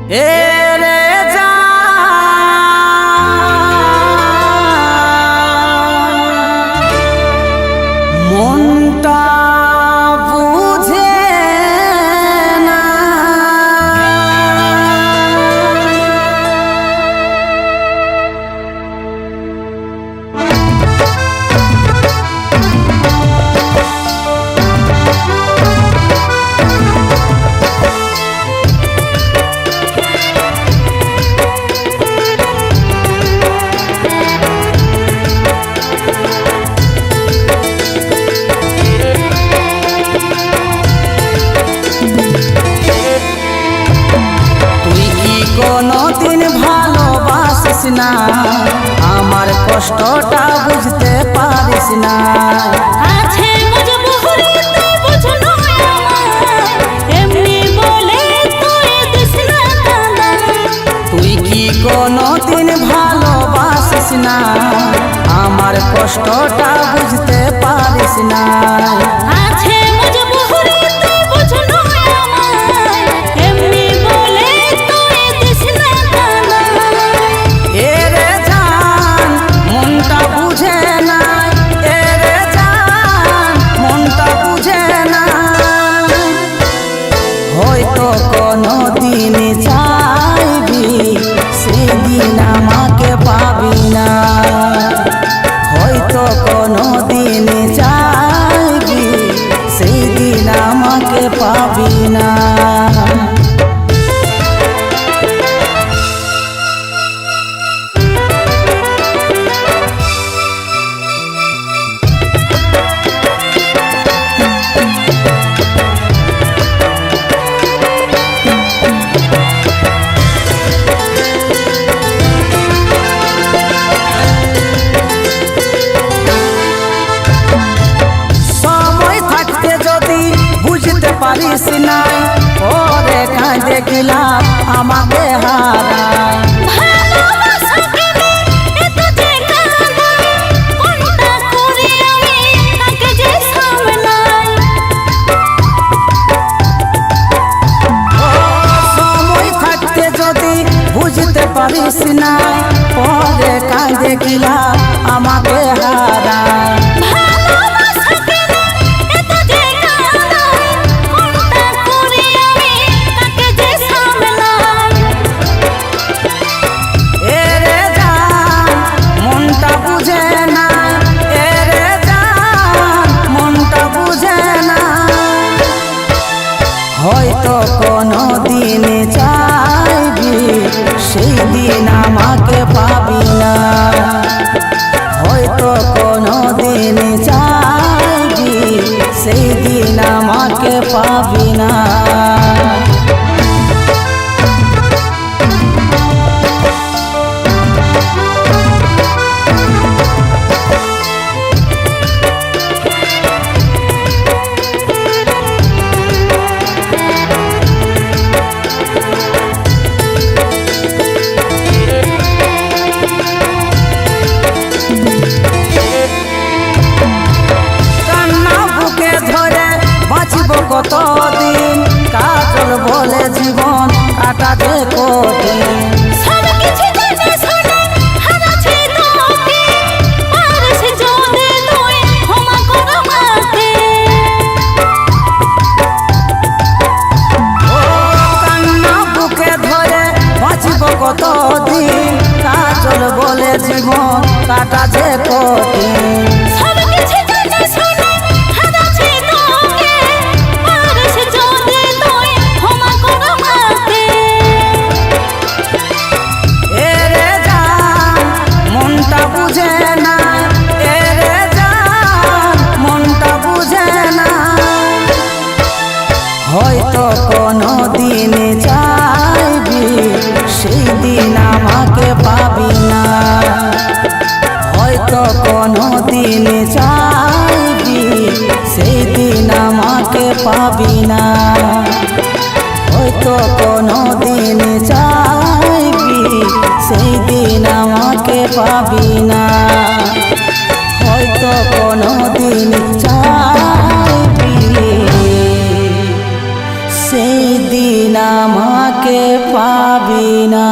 এরে মনটা বুঝে না কোনদিন ভালোবাসিস না, আমার কষ্টটা বুঝতে পারিস না। আছে মজবুরি তুই বুঝনো আমার, এমনি বলে তুই দিস না কাঁদা। তুই কি কোনদিন ভালোবাসিস না, আমার কষ্টটা বুঝতে পারিস না। আছে মজবুরি তুই বুঝনো আমার, এমনি বলে তুই দিস না কাঁদা। এরে জান মনটা বুঝে না, এরে জান মনটা বুঝে না। হয়তো কোনদিন চাইবি সেদিন আমাকে পাবি না, হয়তো কোনদিন চাইবি সেদিন আমাকে পাবি না। পারিস নাই ওরে কাঁদে গেলা আমাকে হারায়। ভালোবাসাকে এত যে কাঁদাই, কোনটা করি আমি তাকে যে সামলাই। সময় থাকতে যদি বুঝতে পারিস নাই ওরে কাঁদে গেলা আমাকে হারায়। হয়তো কোনদিন চাইবি সেই দিন আমাকে পাবি না, হয়তো কোনদিন চাইবি সেই দিন আমাকে পাবি না। কতদিন কাজল বলে জীবন কাটাতে কঠিন। সব কিছু জেনে শুনে হারাচ্ছি তোকে, পারিস যদি তুই ক্ষমা কর আমাকে। ও কান্না বুকে ধরে বাঁচব কতদিন, কাজল বলে জীবন কাটাতে কঠিন। সব কিছু জেনে শুনে হারাচ্ছি তোকে, পারিস যদি তুই ক্ষমা কর আমাকে। এরে জান মনটা বুঝে না, এরে জান মনটা বুঝে না। হয়তো কোনদিন চাইবি সেই দিন আমাকে পাবি না, হয়তো কোনদিন চাইবি সেই দিন আমাকে পাবি না, হয়তো কোনদিন চাইবি সেই দিন আমাকে পাবি না, হয়তো কোনদিন চাইবি সেই দিন আমাকে পাবি না।